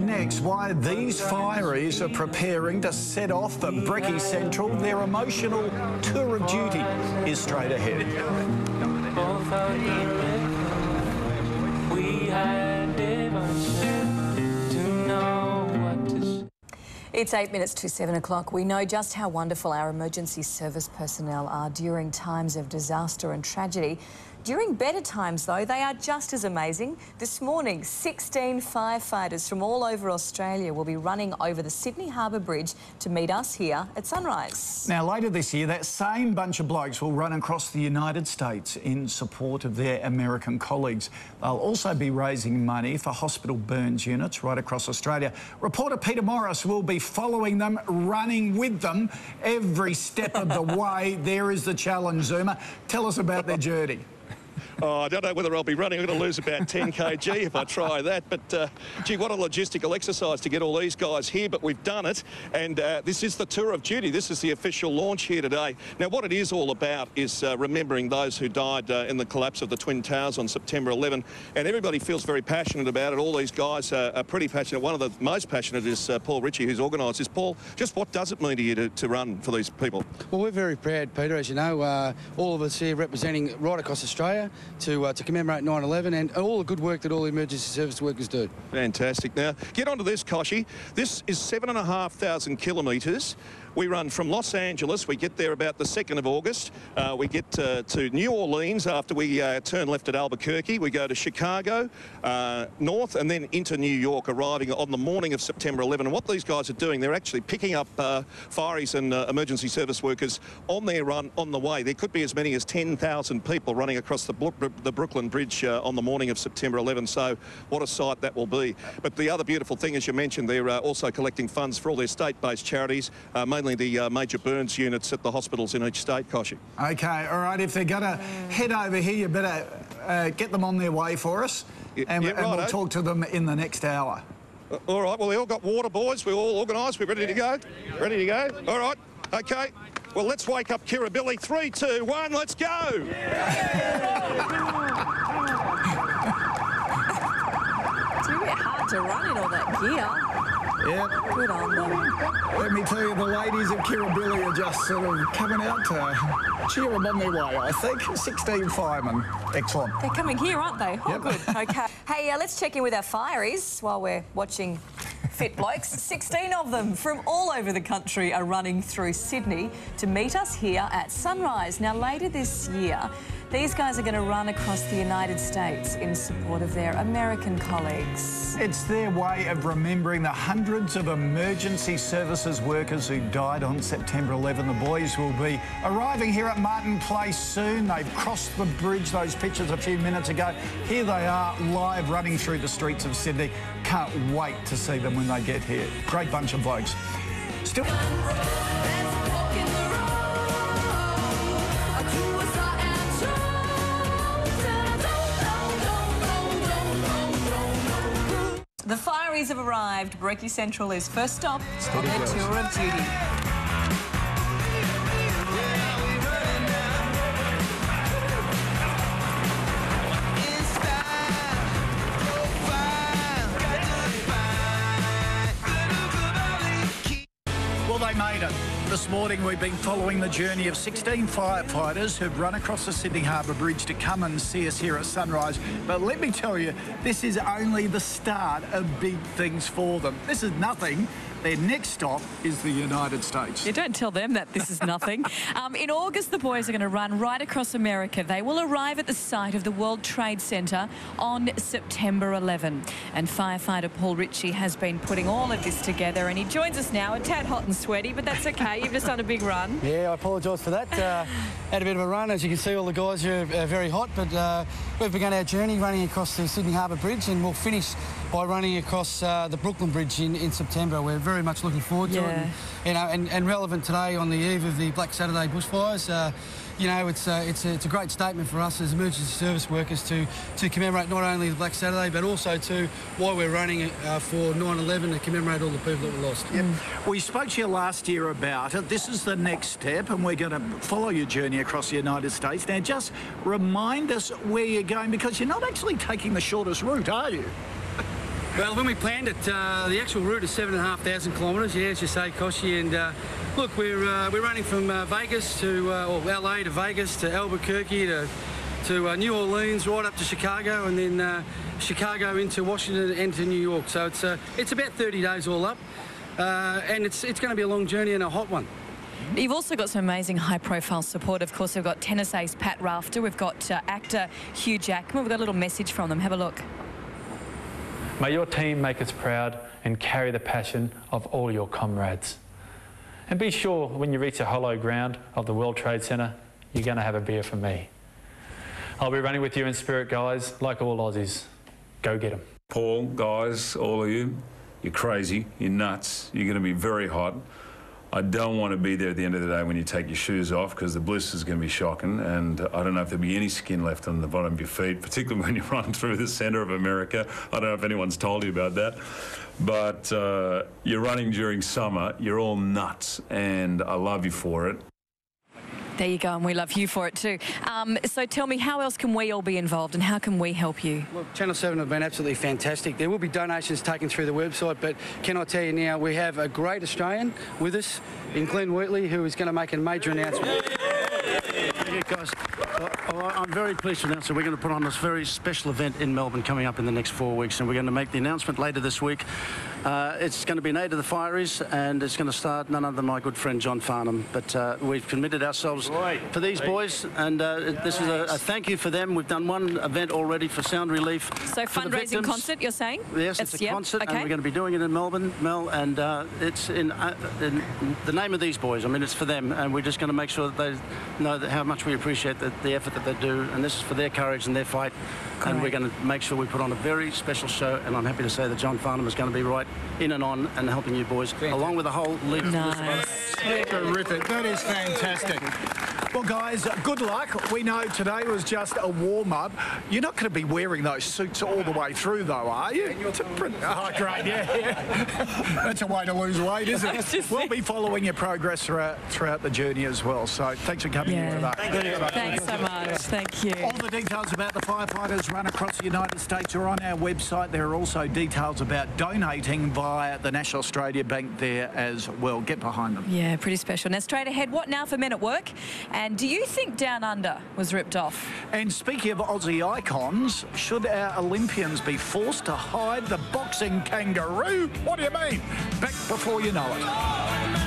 next why these fireys are preparing to set off for Brekkie Central. Their emotional tour of duty is straight ahead. It's 8 minutes to 7 o'clock. We know just how wonderful our emergency service personnel are during times of disaster and tragedy. During better times, though, they are just as amazing. This morning, 16 firefighters from all over Australia will be running over the Sydney Harbour Bridge to meet us here at sunrise. Now, later this year, that same bunch of blokes will run across the United States in support of their American colleagues. They'll also be raising money for hospital burns units right across Australia. Reporter Peter Morris will be following them, running with them every step of the way. There is the challenge, Zuma. Tell us about their journey. Oh, I don't know whether I'll be running. I'm going to lose about 10 kg if I try that. But, gee, what a logistical exercise to get all these guys here. But we've done it. And this is the tour of duty. This is the official launch here today. Now, what it is all about is remembering those who died in the collapse of the Twin Towers on September 11. And everybody feels very passionate about it. All these guys are pretty passionate. One of the most passionate is Paul Ritchie, who's organised this. Paul, just what does it mean to you to run for these people? Well, we're very proud, Peter, as you know, all of us here representing right across Australia to commemorate 9/11 and all the good work that all the emergency service workers do. Fantastic. Now, get onto this, Koshy. This is 7,500 kilometres. We run from Los Angeles. We get there about the 2nd of August. We get to New Orleans after we turn left at Albuquerque. We go to Chicago, north, and then into New York, arriving on the morning of September 11. And what these guys are doing, they're actually picking up fireys and emergency service workers on their run on the way. There could be as many as 10,000 people running across the Brooklyn Bridge on the morning of September 11. So what a sight that will be. But the other beautiful thing, as you mentioned, they're also collecting funds for all their state-based charities, mainly the major burns units at the hospitals in each state, Koshy. OK, all right, if they're going to head over here, you better get them on their way for us, and we'll talk to them in the next hour. All right, well, they all got water, boys. We're all organised. We're ready to go? Ready to go? All right, OK. Well, let's wake up Kirribilli. 3, 2, 1, let's go! It's a bit hard to run in all that gear. Yep. Good on them. Let me tell you, the ladies of Kirribilli are just sort of coming out to cheer them on their way, I think. 16 firemen. Excellent. They're coming here, aren't they? Oh, yep. Good. OK. Hey, let's check in with our fireys while we're watching Fit Blokes. 16 of them from all over the country are running through Sydney to meet us here at sunrise. Now, later this year, these guys are going to run across the United States in support of their American colleagues. It's their way of remembering the hundreds of emergency services workers who died on September 11. The boys will be arriving here at Martin Place soon. They've crossed the bridge, those pictures a few minutes ago. Here they are, live running through the streets of Sydney. Can't wait to see them when they get here. Great bunch of blokes. Still... The fireys have arrived. Brekkie Central is first stop on their tour of duty. Well, they made it. This morning we've been following the journey of 16 firefighters who've run across the Sydney Harbour Bridge to come and see us here at sunrise. But let me tell you, this is only the start of big things for them. This is nothing. Their next stop is the United States. You don't tell them that this is nothing. In August, the boys are going to run right across America. They will arrive at the site of the World Trade Center on September 11. And firefighter Paul Ritchie has been putting all of this together, and he joins us now, a tad hot and sweaty, but that's okay. You've just done a big run. Yeah, I apologise for that. Had a bit of a run. As you can see, all the guys are very hot, but we've begun our journey running across the Sydney Harbour Bridge, and we'll finish by running across the Brooklyn Bridge in September. We're very much looking forward to it. And relevant today on the eve of the Black Saturday bushfires. You know, it's a great statement for us as emergency service workers to commemorate not only the Black Saturday but also to why we're running for 9/11 to commemorate all the people that were lost. Yep. We spoke to you last year about it. This is the next step, and we're going to follow your journey across the United States. Now, just remind us where you're going, because you're not actually taking the shortest route, are you? Well, when we planned it, the actual route is 7,500 kilometres, yeah, as you say, Koshy. And look, we're running from Vegas to, or LA to Vegas to Albuquerque to New Orleans, right up to Chicago, and then Chicago into Washington and to New York. So it's about 30 days all up, and it's going to be a long journey and a hot one. You've also got some amazing high-profile support. Of course, we've got tennis ace Pat Rafter. We've got actor Hugh Jackman. We've got a little message from them. Have a look. May your team make us proud and carry the passion of all your comrades. And be sure when you reach the hollow ground of the World Trade Center, you're going to have a beer from me. I'll be running with you in spirit, guys, like all Aussies. Go get 'em. Paul, guys, all of you, you're crazy, you're nuts, you're going to be very hot. I don't want to be there at the end of the day when you take your shoes off, because the blister is going to be shocking, and I don't know if there'll be any skin left on the bottom of your feet, particularly when you run through the centre of America. I don't know if anyone's told you about that, but you're running during summer, you're all nuts, and I love you for it. There you go, and we love you for it too. So tell me, how else can we all be involved and how can we help you? Look, Channel 7 have been absolutely fantastic. There will be donations taken through the website, but can I tell you now, we have a great Australian with us in Glenn Wheatley, who is going to make a major announcement. Thank you, guys. I'm very pleased to announce that we're going to put on this very special event in Melbourne coming up in the next 4 weeks, and we're going to make the announcement later this week. It's going to be in aid of the fireys, and it's going to start none other than my good friend John Farnham. But we've committed ourselves for these boys, and this is a thank you for them. We've done one event already for Sound Relief. So fundraising concert, you're saying? Yes, it's a concert, and we're going to be doing it in Melbourne, Mel, and it's in the name of these boys. I mean, it's for them, and we're just going to make sure that they know that how much we appreciate the effort that they do, and this is for their courage and their fight. Correct. And we're going to make sure we put on a very special show, and I'm happy to say that John Farnham is going to be right in and on and helping you boys, along with the whole league. Nice. Terrific. That is fantastic. Well, guys, good luck. We know today was just a warm-up. You're not going to be wearing those suits all the way through, though, are you? Oh, great, yeah. That's a way to lose weight, isn't it? We'll be following your progress throughout the journey as well. So thanks for coming in today. Thanks so much. Thank you. All the details about the firefighters run across the United States are on our website. There are also details about donating via the National Australia Bank there as well. Get behind them. Yeah, pretty special. Now, straight ahead, what now for Men at Work? And do you think Down Under was ripped off? And speaking of Aussie icons, should our Olympians be forced to hide the boxing kangaroo? What do you mean? Back before you know it.